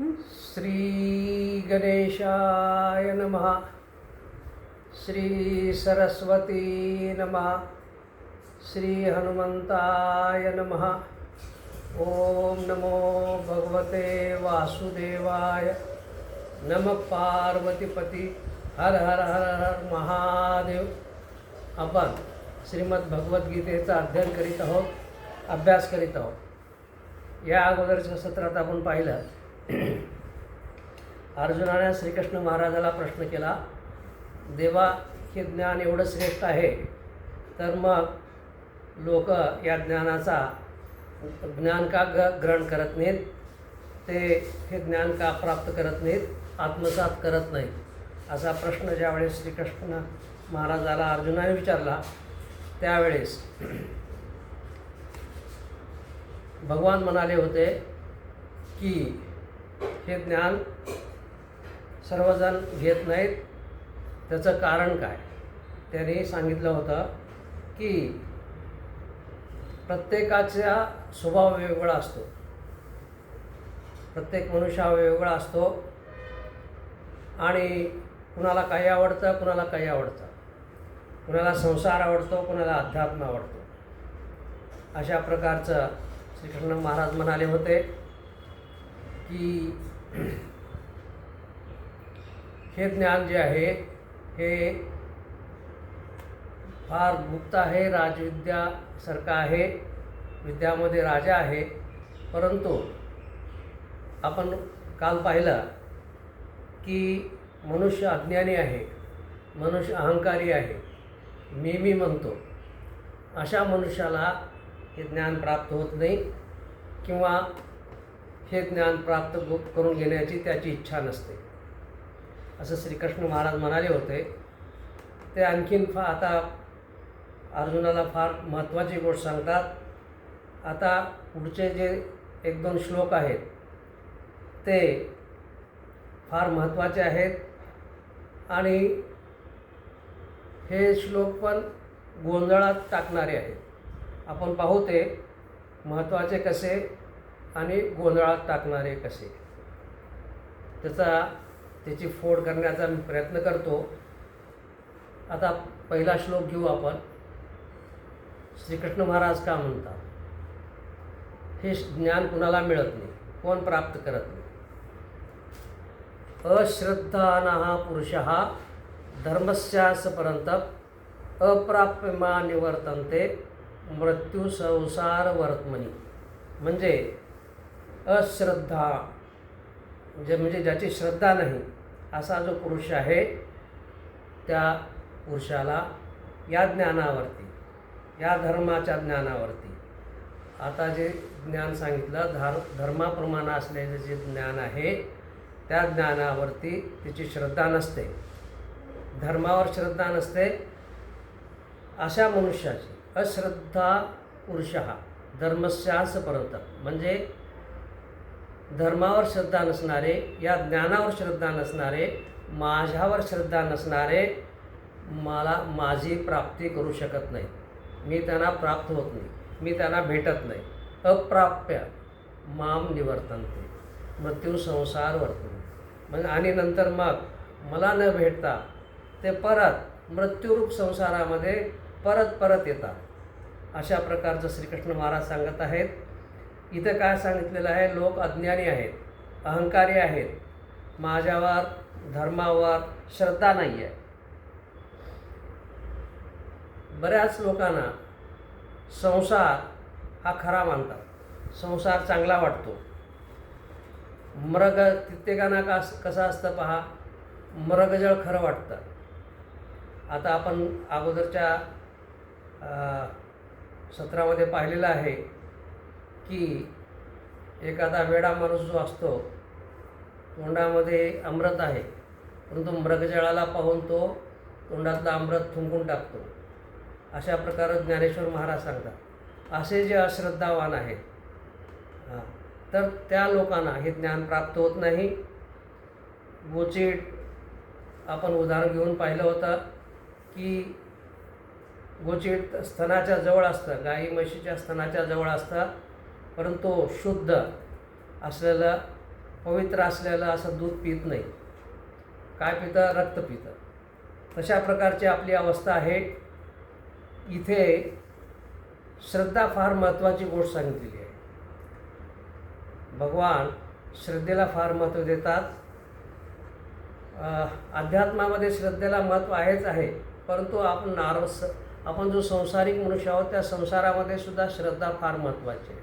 श्री गणेशाय नमः. श्री सरस्वती नमः. श्री हनुमंताय नमः. ओम नमो भगवते वासुदेवाय. नमः पार्वतीपती. हर हर हर हर महादेव. आपण श्रीमद भगवद्गीतेचा अध्ययन करीत आहोत, अभ्यास करीत आहोत. या अगोदरच्या सत्रात आपण पाहिलं, अर्जुनाने श्रीकृष्ण महाराजाला प्रश्न केला, देवा हे ज्ञान एवढं श्रेष्ठ आहे, तर मग लोक या ज्ञानाचा ज्ञान का ग्रहण करत नाहीत, ते हे ज्ञान का प्राप्त करत नाहीत, आत्मसात करत नाहीत. असा प्रश्न ज्यावेळेस श्रीकृष्ण महाराजाला अर्जुनाने विचारला, त्यावेळेस भगवान म्हणाले होते की हे ज्ञान सर्वजण घेत नाहीत. त्याचं कारण काय? त्यांनी सांगितलं होतं की प्रत्येकाचा स्वभाव वेगवेगळा असतो. प्रत्येक मनुष्य वेगवेगळा असतो आणि कुणाला काही आवडतं, कुणाला काही आवडतं. कुणाला संसार आवडतो, कुणाला अध्यात्म आवडतो. अशा प्रकारचं श्रीकृष्ण महाराज म्हणाले होते की हे ज्ञान जे आहे हे फार गुप्त आहे, राजविद्यासारखं आहे, विद्यामध्ये राजा आहे. परंतु आपण काल पाहिलं की मनुष्य अज्ञानी आहे, मनुष्य अहंकारी आहे, मी म्हणतो. अशा मनुष्याला हे ज्ञान प्राप्त होत नाही किंवा हे ज्ञान प्राप्त करून घेण्याची त्याची इच्छा नसते, असं श्रीकृष्ण महाराज म्हणाले होते. ते आणखीन आता अर्जुनाला फार महत्त्वाची गोष्ट सांगतात. आता पुढचे जे 1-2 श्लोक आहेत ते फार महत्त्वाचे आहेत आणि हे श्लोक पण गोंधळात टाकणारे आहेत. आपण पाहू ते महत्त्वाचे कसे आणि गोंधळात टाकणारे कसे, त्याची फोड करण्याचा मी प्रयत्न करतो. आता पहिला श्लोक घेऊ आपण. श्रीकृष्ण महाराज का म्हणतात, हे ज्ञान कुणाला मिळत नाही, कोण प्राप्त करत नाही. अश्रद्धानः पुरुषः धर्मस्यास्य परन्तप अप्राप्य मा निवर्तन्ते मृत्यू संसार वर्तमनी. म्हणजे अश्रद्धा म्हणजे ज्याची श्रद्धा नाही असा जो पुरुष आहे, त्या पुरुषाला या ज्ञानावरती, या धर्माच्या ज्ञानावरती, आता जे ज्ञान सांगितलं धर्माप्रमाणे असलेले जे ज्ञान आहे त्या ज्ञानावरती त्याची श्रद्धा नसते, धर्मावर श्रद्धा नसते. अशा मनुष्याची अश्रद्धा पुरुषः धर्मस्यास्य परन्तप. म्हणजे धर्मावर श्रद्धा नसणारे, या ज्ञानावर श्रद्धा नसणारे, माझ्यावर श्रद्धा नसणारे मला माझी प्राप्ती करू शकत नाही. मी त्यांना प्राप्त होत नाही, मी त्यांना भेटत नाही. अप्राप्य माम निवर्तन्ते मृत्यू संसार वर्तते. म्हणजे आणि नंतर मग मला न भेटता ते परत मृत्यूरूप संसारामध्ये परत येतात. अशा प्रकारचं श्रीकृष्ण महाराज सांगत आहेत. इथं काय सांगितलेलं आहे, लोक अज्ञानी आहेत, अहंकारी आहेत, माझ्यावर धर्मावर श्रद्धा नाही आहे. बऱ्याच लोकांना संसार हा खरा मानतात, संसार चांगला वाटतो. कित्येकांना कसं असतं पहा, मृगजळ खरं वाटतं. आता आपण अगोदरच्या सत्रामध्ये पाहिलेलं आहे की एखादा वेडा माणूस जो असतो, तोंडामध्ये अमृत आहे, परंतु मृगजळाला पाहून तो तोंडातलं अमृत थुंकून टाकतो. अशा प्रकारे ज्ञानेश्वर महाराज सांगतात. असे जे अश्रद्धावान आहेत, तर त्या लोकांना हे ज्ञान प्राप्त होत नाही. गोचीड आपण उदाहरण घेऊन पाहिलं होतं की गोचीड स्तनाच्या जवळ असतं, गाई म्हशीच्या स्तनाच्या जवळ असतं, परंतु शुद्ध असलेलं पवित्र असलेलं असं दूध पित नाही. काय पितं? रक्त पितं. तशा प्रकारची आपली अवस्था आहे. इथे श्रद्धा फार महत्त्वाची गोष्ट सांगितलेली आहे. भगवान श्रद्धेला फार महत्त्व देतात. अध्यात्मामध्ये श्रद्धेला महत्त्व आहेच आहे, परंतु आपण जो संसारिक मनुष्य आहोत त्या संसारामध्ये सुद्धा श्रद्धा फार महत्त्वाची आहे.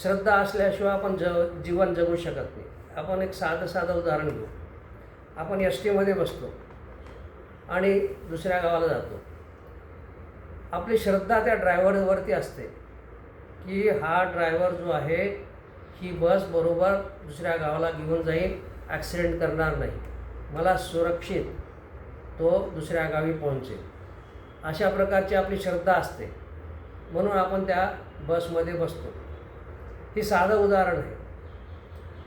श्रद्धा असल्याशिवाय आपण जीवन जगू शकत नाही. आपण एक साधं उदाहरण घेऊ. आपण एस टीमध्ये बसतो आणि दुसऱ्या गावाला जातो. आपली श्रद्धा त्या ड्रायव्हरवरती असते की हा ड्रायव्हर जो आहे ही बस बरोबर दुसऱ्या गावाला घेऊन जाईल, ॲक्सिडेंट करणार नाही, मला सुरक्षित तो दुसऱ्या गावी पोहोचेल. अशा प्रकारची आपली श्रद्धा असते, म्हणून आपण त्या बसमध्ये बसतो. ही साधं उदाहरण आहे.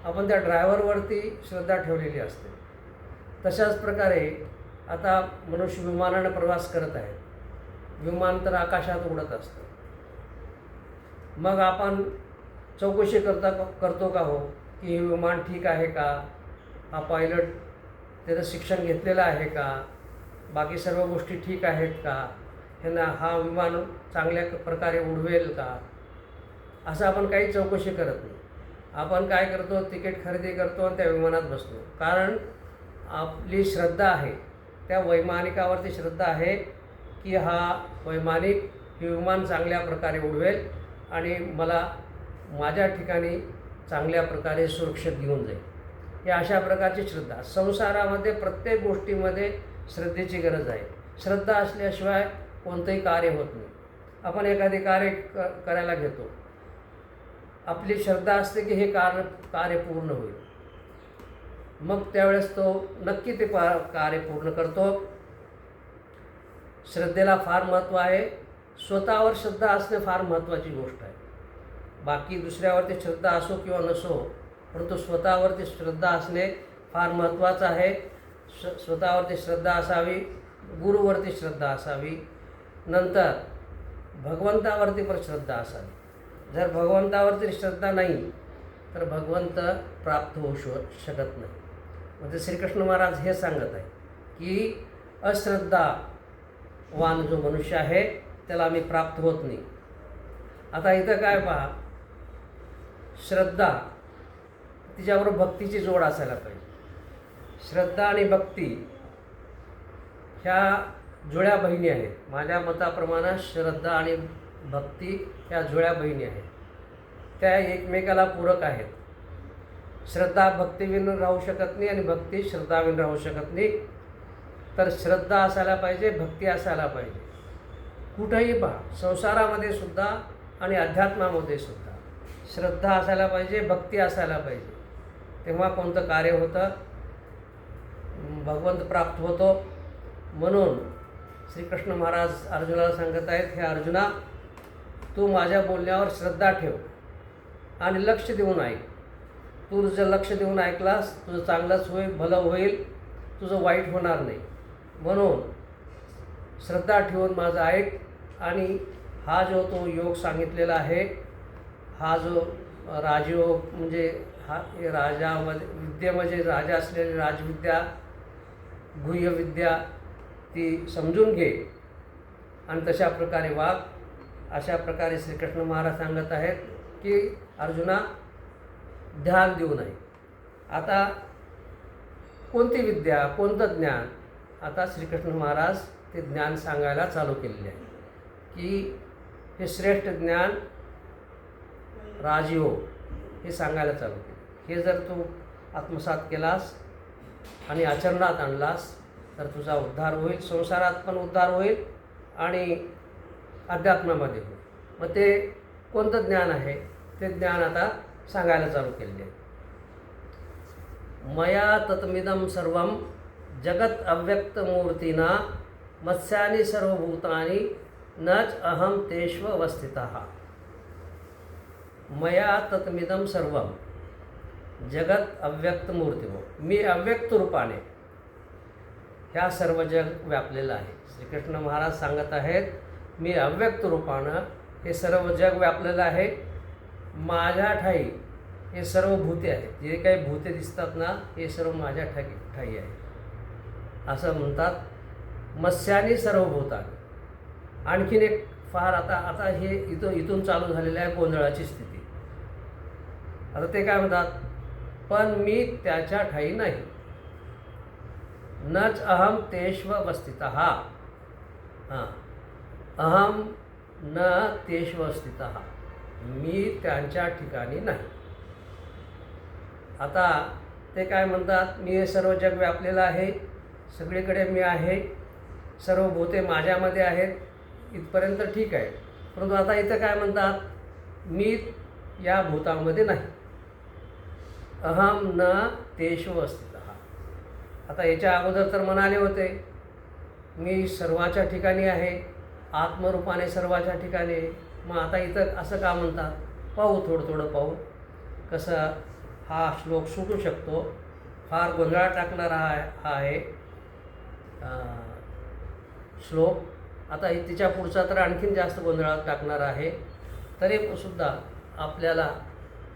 आपण त्या ड्रायव्हरवरती श्रद्धा ठेवलेली असते. तशाच प्रकारे आता मनुष्य विमानाने प्रवास करत आहे. विमान तर आकाशात उडत असतं. मग आपण चौकशी करतो का हो की हे विमान ठीक आहे का, हा पायलट त्याचं शिक्षण घेतलेलं आहे का, बाकी सर्व गोष्टी ठीक आहेत का, हा विमान चांगल्या प्रकारे उडवेल का, असं आपण काही चौकशी करत नाही. आपण काय करतो? तिकीट खरेदी करतो आणि त्या विमानात बसतो. कारण आपली श्रद्धा आहे, त्या वैमानिकावरती श्रद्धा आहे की हा वैमानिक हे विमान चांगल्या प्रकारे उडवेल आणि मला माझ्या ठिकाणी चांगल्या प्रकारे सुरक्षित घेऊन जाईल. ही अशा प्रकारची श्रद्धा. संसारामध्ये प्रत्येक गोष्टीमध्ये श्रद्धेची गरज आहे. श्रद्धा असल्याशिवाय कोणतंही कार्य होत नाही. आपण एखादे कार्य करायला घेतो, आपली श्रद्धा असते की हे कार्य पूर्ण होईल. मग त्यावेळेस तो नक्की ते कार्य पूर्ण करतो. श्रद्धेला फार महत्त्व आहे. स्वतःवर श्रद्धा असणे फार महत्त्वाची गोष्ट आहे. बाकी दुसऱ्यावरती श्रद्धा असो किंवा नसो, परंतु स्वतःवरती श्रद्धा असणे फार महत्त्वाचं आहे. स्वतःवरती श्रद्धा असावी, गुरुवरती श्रद्धा असावी, नंतर भगवंतावरती पण श्रद्धा असावी. जर भगवंतावरती श्रद्धा नाही तर भगवंत प्राप्त होऊ शकत नाही. म्हणजे श्रीकृष्ण महाराज हे सांगत आहे की अश्रद्धावान जो मनुष्य आहे त्याला मी प्राप्त होत नाही. आता इथं काय पहा, श्रद्धा तिच्याबरोबर भक्तीची जोड असायला पाहिजे. श्रद्धा आणि भक्ती ह्या जुळ्या बहिणी आहेत. माझ्या मताप्रमाणे श्रद्धा आणि भक्ती ह्या जुळ्या बहिणी आहेत. त्या एकमेकाला पूरक आहेत. श्रद्धा भक्तीविन राहू शकत नाही आणि भक्ती श्रद्धाविन राहू शकत नाही. तर श्रद्धा असायला पाहिजे, भक्ती असायला पाहिजे. कुठंही पहा, संसारामध्ये सुद्धा आणि अध्यात्मामध्ये सुद्धा श्रद्धा असायला पाहिजे, भक्ती असायला पाहिजे. तेव्हा कोणतं कार्य होतं, भगवंत प्राप्त होतो. म्हणून श्रीकृष्ण महाराज अर्जुनाला सांगत आहेत, हे अर्जुना, तू माझ्या बोलण्यावर श्रद्धा ठेव आणि लक्ष देऊन ऐक. तू तुझं लक्ष देऊन ऐकलास, तुझं चांगलंच होईल, भलं होईल, तुझं वाईट होणार नाही. म्हणून श्रद्धा ठेवून माझं ऐक. आणि हा जो तो योग सांगितलेला आहे, हा जो राजयोग म्हणजे हा राजामध्ये विद्या म्हणजे राजा असलेली राजविद्या, गुह्यविद्या ती समजून घे आणि तशा प्रकारे वाग. अशा प्रकारे श्रीकृष्ण महाराज सांगत आहेत की अर्जुना, ध्यान देऊ नये. आता कोणती विद्या, कोणतं ज्ञान? आता श्रीकृष्ण महाराज ते ज्ञान सांगायला चालू केलेले आहे की हे श्रेष्ठ ज्ञान राजयोग हे सांगायला चालू केले. हे जर तू आत्मसात केलास आणि आचरणात आणलास तर तुझा उद्धार होईल. संसारात पण उद्धार होईल आणि अध्यात्मामध्ये होईल. मग ते कोणतं ज्ञान आहे ते ज्ञान आता सांगायला चालू केलेले आहे. मया तत्मिदं सर्वं जगत अव्यक्तमूर्तिना मत्स्यानि सर्वभूतानि नच अहम तेष्व अवस्थितः. मया तत्मिदं सर्वं जगत अव्यक्तमूर्तिमो, मी अव्यक्त रूपाने ह्या सर्व जग व्यापलेलं आहे. श्रीकृष्ण महाराज सांगत आहेत, मी अव्यक्त रूपानं हे सर्व जग व्यापलेलं आहे. माझ्या ठाई हे सर्व भूते आहेत. जे काही भूते दिसतात ना, हे सर्व माझ्या ठाई आहे असं म्हणतात. मत्स्यानी सर्व भूतानी. आणखीन एक फार आता आता हे इथून चालू झालेलं आहे गोंधळाची स्थिती. आता ते काय म्हणतात, पण मी त्याच्या ठाई नाही. नच अहम तेष्वस्थितः. हां, अहम न तेष्वस्थितः. मी त्यांच्या ठिकाणी नाही. आता ते काय म्हणतात, मी हे सर्व जग व्यापलेलं आहे, सगळीकडे मी आहे, सर्व भूते माझ्यामध्ये आहेत, इथपर्यंत ठीक आहे. परंतु आता इथं काय म्हणतात, मी या भूतामध्ये नाही. अहम न तेषु स्थितः. आता याच्या अगोदर तर म्हणाले होते मी सर्वाच्या ठिकाणी आहे, आत्मरूपाने सर्वाच्या ठिकाणी आहे. मग आता इथं असं का म्हणतात, पाहू थोडं पाहू कसं हा श्लोक सुटू शकतो. फार गोंधळात टाकणारा हा आहे श्लोक. आता तिच्या पुढचा तर आणखीन जास्त गोंधळात टाकणारा आहे. तरी सुद्धा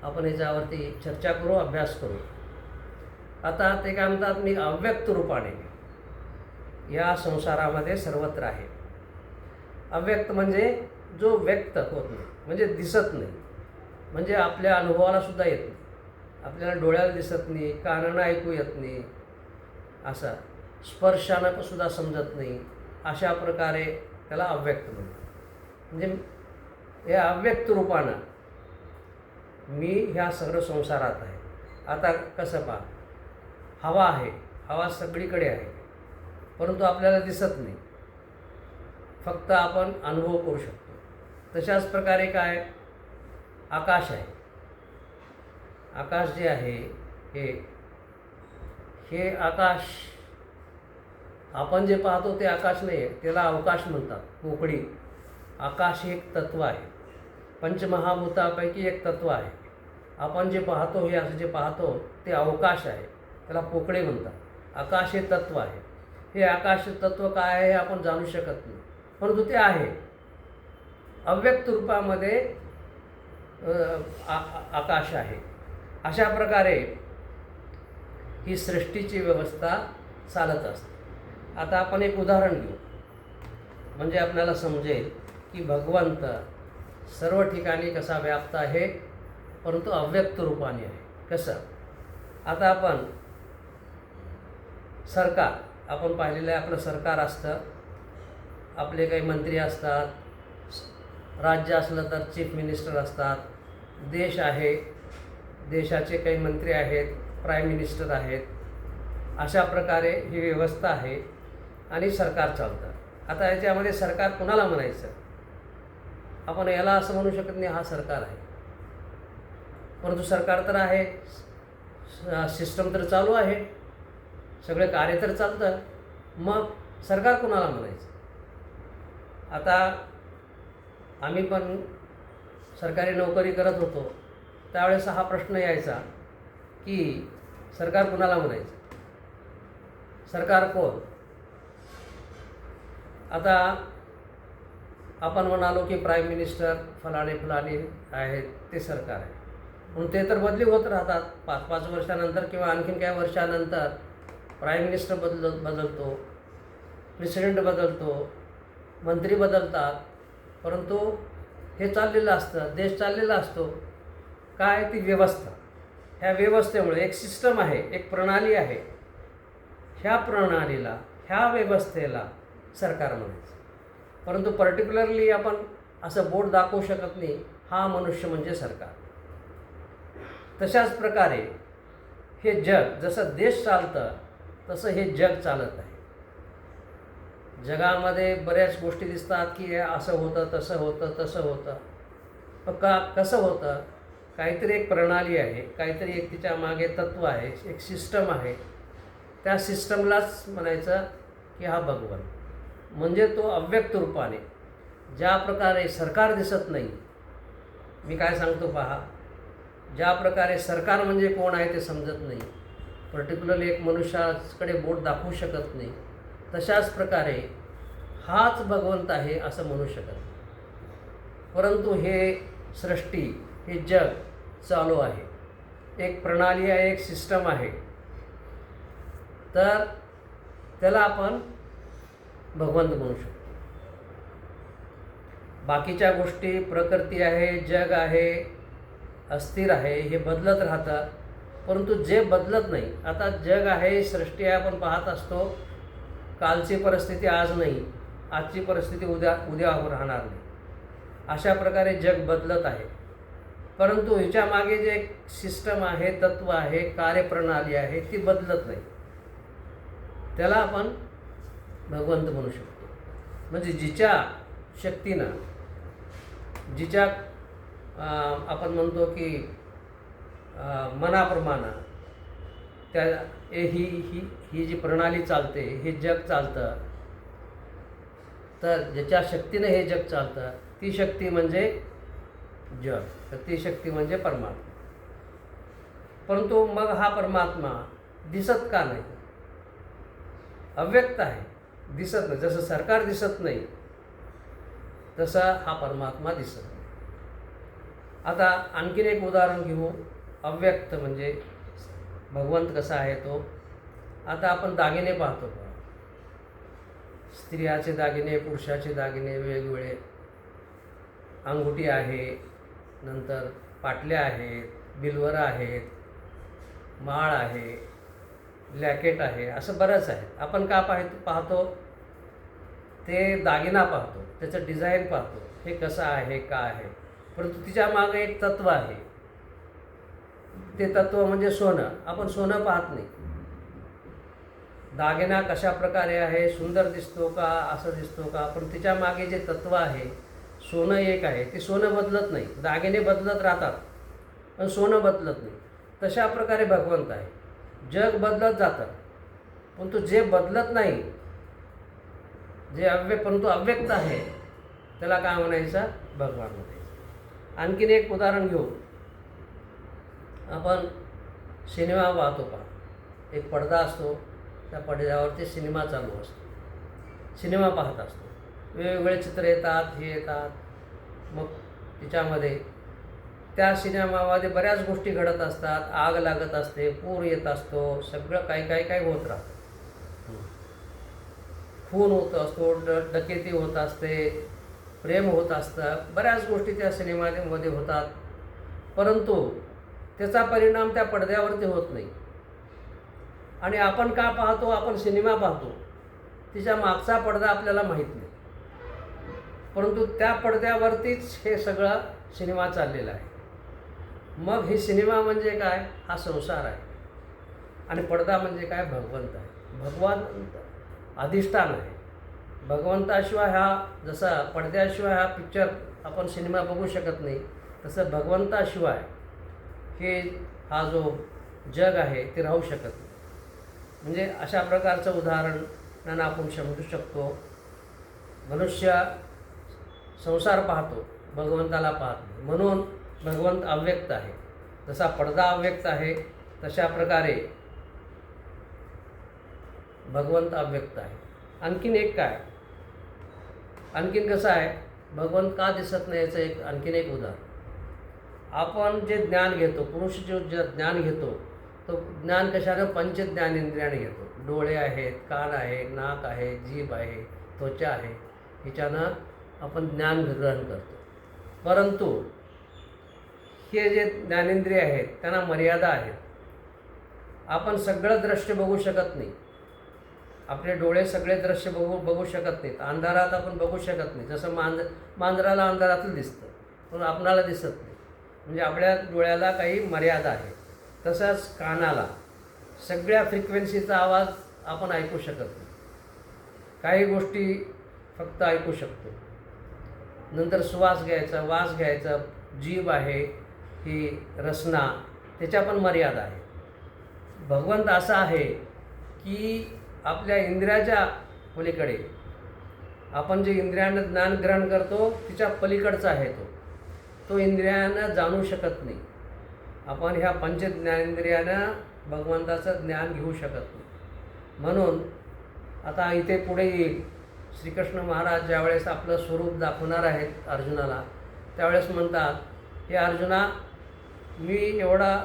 आपण याच्यावरती चर्चा करू, अभ्यास करू. आता ते काय म्हणतात, मी अव्यक्त रूपाने या संसारामध्ये सर्वत्र आहे. अव्यक्त म्हणजे जो व्यक्त होत नाही, म्हणजे दिसत नाही, म्हणजे आपल्या अनुभवाला सुद्धा येत नाही, आपल्याला डोळ्याला दिसत नाही, कानानं ऐकू येत नाही, असं स्पर्शानं सुद्धा समजत नाही. अशा प्रकारे त्याला अव्यक्त म्हणतात. म्हणजे या अव्यक्त रूपानं मी ह्या सगळं संसारात आहे. आता कसं पहा, हवा आहे, हवा सगळीकडे आहे, परंतु आपल्याला दिसत नाही, फक्त आपण अनुभव करू शकतो. तशाच प्रकारे काय, आकाश आहे. आकाश जे आहे हे आकाश आपण जे पाहतो ते आकाश नाही आहे, त्याला अवकाश म्हणतात, पोकळी. आकाश हे एक तत्व आहे, पंचमहाभूतापैकी एक तत्व आहे. आपण जे पाहतो, हे असं जे पाहतो ते अवकाश आहे, त्याला पोकळे म्हणतात. आकाश हे तत्व आहे. हे आकाश तत्व काय आहे हे आपण जाणू शकत नाही, परंतु ते आहे. अव्यक्त रूपामध्ये आकाश आहे. अशा प्रकारे ही सृष्टीची व्यवस्था चालत असते. आता आपण एक उदाहरण घेऊ, म्हणजे आपल्याला समजेल की भगवंत सर्व ठिकाणी कसा व्याप्त आहे, परंतु अव्यक्त रूपाने आहे. कसं, आता आपण पाहिलेलं आहे, आपलं सरकार असतं, आपले काही मंत्री असतात, राज्य असलं तर चीफ मिनिस्टर असतात, देश आहे, देशाचे काही मंत्री आहेत, प्राईम मिनिस्टर आहेत. अशा प्रकारे ही व्यवस्था आहे आणि सरकार चालतं. आता याच्यामध्ये सरकार कुणाला म्हणायचं, आपण याला असं म्हणू शकत नाही हा सरकार आहे, परंतु सरकार तर आहे, सिस्टम तर चालू आहे, सगळे कार्य तर चालतं, मग सरकार कुणाला म्हणायचं. आता आम्ही पण सरकारी नोकरी करत होतो, त्यावेळेस हा प्रश्न यायचा की सरकार कुणाला म्हणायचं, सरकार कोण. आता आपण म्हणालो की प्राईम मिनिस्टर फलाणे आहेत, ते सरकार आहे, म्हणून ते तर बदली होत राहतात. 5-5 वर्षानंतर किंवा आणखीन काही वर्षानंतर प्राईम मिनिस्टर बदलतो, प्रेसिडेंट बदलतो, मंत्री बदलतात, परंतु हे चाललेलं असतं, देश चाललेला असतो. काय, ती व्यवस्था. ह्या व्यवस्थेमुळे एक सिस्टम आहे, एक प्रणाली आहे. ह्या प्रणालीला, ह्या व्यवस्थेला सरकार म्हणायचं. परंतु पर्टिक्युलरली आपण असं बोर्ड दाखवू शकत नाही, हा मनुष्य म्हणजे सरकार. तशाच प्रकारे हे जग, जसं देश चालतं तसं हे जग चालत आहे. जगामध्ये बऱ्याच गोष्टी दिसतात की हे असं होतं, तसं होतं. कसं होतं, काहीतरी एक प्रणाली आहे, काहीतरी एक तिच्या मागे तत्व आहे, एक सिस्टम आहे. त्या सिस्टमलाच म्हणायचं की हा भगवान. म्हणजे तो अव्यक्त रूपाने, ज्या प्रकारे सरकार दिसत नाही, मी काय सांगतो पहा, ज्या प्रकारे सरकार म्हणजे कोण आहे ते समजत नाही, पर्टिक्युलरली एक मनुष्याकडे बोट दाखवू शकत नाही, तशाच प्रकारे हाच भगवंत आहे असं म्हणू शकत नाही. परंतु हे सृष्टी, हे जग चालू आहे. एक प्रणाली आहे, एक सिस्टम आहे, तर त्याला आपण भगवंत म्हणू शकतो. बाकीच्या गोष्टी, प्रकृती आहे, जग आहे, अस्थिर आहे, हे बदलत राहतं. परंतु जे बदलत नाही, आता जग आहे, सृष्टी आहे, आपण पाहत असतो. कालची परिस्थिती आज नाही, आजची परिस्थिती उद्या राहणार नाही. अशा प्रकारे जग बदलत आहे. परंतु ह्याच्या मागे जे एक सिस्टम आहे, तत्व आहे, कार्यप्रणाली आहे, ती बदलत नाही. त्याला आपण भगवंत म्हणू शकतो. म्हणजे जिच्या शक्तीनं, जिच्या आपण म्हणतो की मनाप्रमाणे त्या ही जी प्रणाली चालते, हे जग चालतं, तर ज्याच्या शक्तीनं हे जग चालतं, ती शक्ती म्हणजे जग, तर ती शक्ती म्हणजे परमात्मा. परंतु मग हा परमात्मा दिसत का नाही? अव्यक्त आहे, दिसत नाही. जसं सरकार दिसत नाही, तसा हा परमात्मा दिसत नाही. आता आणखीन एक उदाहरण घेऊ. अव्यक्त म्हणजे भगवंत कसा आहे तो. आता आपण दागिने पाहतो, स्त्रियाचे दागिने, पुरुषाचे दागिने वेगवेगळे. अंगुठी आहे, नंतर पाटल्या आहेत, बिलवरं आहेत, माळ आहे, लॅकेट आहे, असं बरंच आहे. आपण का पाहतो? ते दागिना पाहतो, त्याचं डिझाईन पाहतो, हे कसं आहे, का आहे. परंतु तिच्या मागे एक तत्व आहे. ते तत्व म्हणजे सोनं. आपण सोनं पाहत नाही. दागिना कशा प्रकारे आहे, सुंदर दिसतो का, असं दिसतो का, पण तिच्या मागे जे तत्व आहे, सोनं एक आहे. ते सोनं बदलत नाही. दागिने बदलत राहतात, पण सोनं बदलत नाही. तशा प्रकारे भगवंत आहे. जग बदलत जातं, परंतु जे बदलत नाही, जे परंतु अव्यक्त आहे, त्याला काय म्हणायचं? भगवान म्हणायचं. आणखीन एक उदाहरण घेऊ. आपण सिनेमा पाहतो का? एक पडदा असतो, त्या पडद्यावरती सिनेमा चालू असतो. सिनेमा पाहत असतो, वेगवेगळे चित्र येतात, हे येतात. मग तिच्यामध्ये त्या सिनेमामध्ये बऱ्याच गोष्टी घडत असतात. आग लागत असते, पूर येत असतो, सगळं काही होत राहतं. खून होत असतो, डकेती होत असते, प्रेम होत असतं, बऱ्याच गोष्टी त्या सिनेमामध्ये होतात. परंतु त्याचा परिणाम त्या पडद्यावरती होत नाही. आणि आपण का पाहतो? आपण सिनेमा पाहतो, तिच्या मागचा पडदा आपल्याला माहीत नाही. परंतु त्या पडद्यावरतीच हे सगळं सिनेमा चाललेला आहे. मग हे सिनेमा म्हणजे काय? हा संसार आहे. आणि पडदा म्हणजे काय? भगवंत आहे. भगवंत अधिष्ठान आहे. भगवंताशिवाय जसा पडद्याशिवाय हा पिक्चर, आपण सिनेमा बघू शकत नाही, तसं भगवंताशिवाय हा जो जग आहे ते राहू शकत नाही. म्हणजे अशा प्रकारचं उदाहरण आपण समजू शकतो. मनुष्य संसार पाहतो, भगवंताला पाहत नाही. म्हणून भगवंत अव्यक्त आहे. जसा पडदा अव्यक्त आहे, तशा प्रकारे भगवंत अव्यक्त आहे. आणखीन एक काय? आणखीन कसं आहे? भगवंत का दिसत नाही याचं आणखीन एक उदाहरण. आपण जे ज्ञान घेतो, पुरुष जे ज्ञान घेतो, तो ज्ञान कशानं? पंच ज्ञानेंद्रियाने घेतो. डोळे आहेत, कान आहे, नाक आहे, जीभ आहे, त्वचा आहे, ह्याच्यानं आपण ज्ञान ग्रहण करतो. परंतु हे जे ज्ञानेंद्रिय आहेत, त्यांना मर्यादा आहेत. आपण सगळं दृश्य बघू शकत नाही. आपले डोळे सगळे दृश्य बघू शकत नाहीत. अंधारात आपण बघू शकत नाही. जसं मांजराला अंधारातलं दिसतं, पण आपणाला दिसत नाही. म्हणजे आपल्या डोळ्याला काही मर्यादा आहे. तसंच कानाला सगळ्या फ्रिक्वेन्सीचा आवाज आपण ऐकू शकत नाही. काही गोष्टी फक्त ऐकू शकतो. नंतर श्वास घ्यायचा, वास घ्यायचा, जीभ आहे, ही रसना, त्याच्या पण मर्यादा आहे. भगवंत असा आहे की आपल्या इंद्रियाच्या पलीकडे, आपण जे इंद्रियानं ज्ञान ग्रहण करतो तिच्या पलीकडचा आहे तो इंद्रियानं जाणू शकत नाही. आपण ह्या पंच ज्ञानेंद्रियानं भगवंताचं ज्ञान घेऊ शकत नाही. म्हणून आता इथे पुढे येईल, श्रीकृष्ण महाराज ज्यावेळेस आपलं स्वरूप दाखवणार आहेत अर्जुनाला, त्यावेळेस म्हणतात, हे अर्जुना, मी एवढा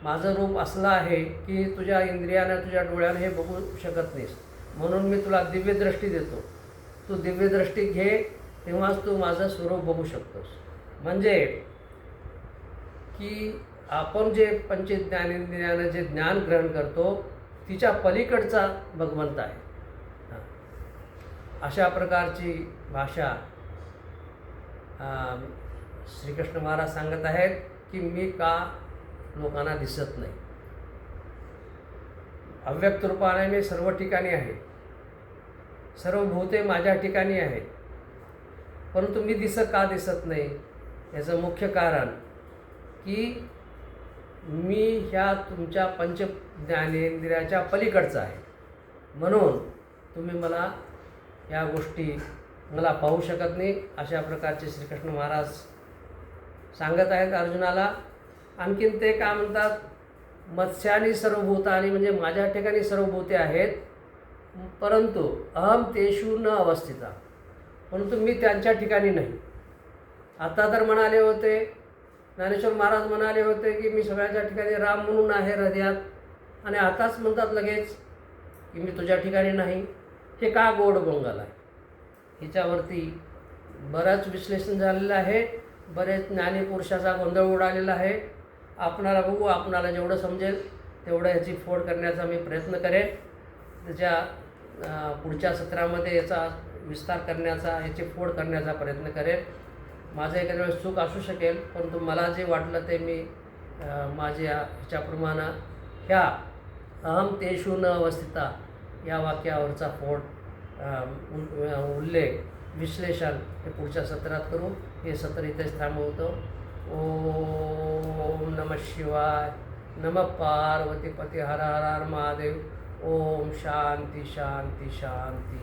माझं रूप असलं आहे की तुझ्या इंद्रियाने तुझ्या डोळ्याने हे बघू शकत नाहीस, म्हणून मी तुला दिव्यदृष्टी देतो. तू दिव्यदृष्टी घे, तेव्हाच तू माझं स्वरूप बघू शकतोस. म्हणजे की आपण जे पंचज्ञानेंद्रियानं जे ज्ञान ग्रहण करतो तिच्या पलीकडचा भगवंत आहे. अशा प्रकारची भाषा श्रीकृष्ण महाराज सांगत आहेत की मी का लोकांना दिसत नाही. अव्यक्त रूपाने मी सर्व ठिकाणी आहे, सर्व भूते माझ्या ठिकाणी आहेत, परंतु मी का दिसत नाही. याचं मुख्य कारण की मी ह्या तुमच्या पंचज्ञानेंद्रियाच्या पलीकडचा आहे, म्हणून तुम्ही मला या गोष्टी मला पाहू शकत नाही. अशा प्रकारचे श्रीकृष्ण महाराज सांगत आहेत अर्जुनाला. आणखीन ते काय म्हणतात, मत्स्यानी सर्वभूतानी, म्हणजे माझ्या ठिकाणी सर्व भूते आहेत, परंतु अहम तेषु न अवस्थिता, परंतु मी त्यांच्या ठिकाणी नाही. आता तर म्हणाले होते, ज्ञानेश्वर महाराज म्हणाले होते की मी सगळ्याच्या ठिकाणी राम म्हणून आहे हृदयात, आणि आताच म्हणतात लगेच की मी तुझ्या ठिकाणी नाही. हे का गोड बोंगाल आहे. हिच्यावरती बरंच विश्लेषण झालेलं आहे, बरेच ज्ञानीपुरुषाचा गोंधळ उडालेला आहे. आपणाला बघू, आपणाला जेवढं समजेल तेवढं ह्याची फोड करण्याचा मी प्रयत्न करेन. त्याच्या पुढच्या सत्रामध्ये याचा विस्तार करण्याचा, याची फोड करण्याचा प्रयत्न करेन. माझं एखाद्या वेळेस चूक असू शकेल, परंतु मला जे वाटलं ते मी माझ्या ह्याच्याप्रमाणे ह्या अहम तेषु न अवस्थिता या वाक्यावरचा फोड उल्लेख, विश्लेषण हे पुढच्या सत्रात करू. हे सत्र इथेच थांबवतो. ओम नमः शिवाय. नमः पार्वती पती हर हर महादेव. ओम शांती शांती शांती.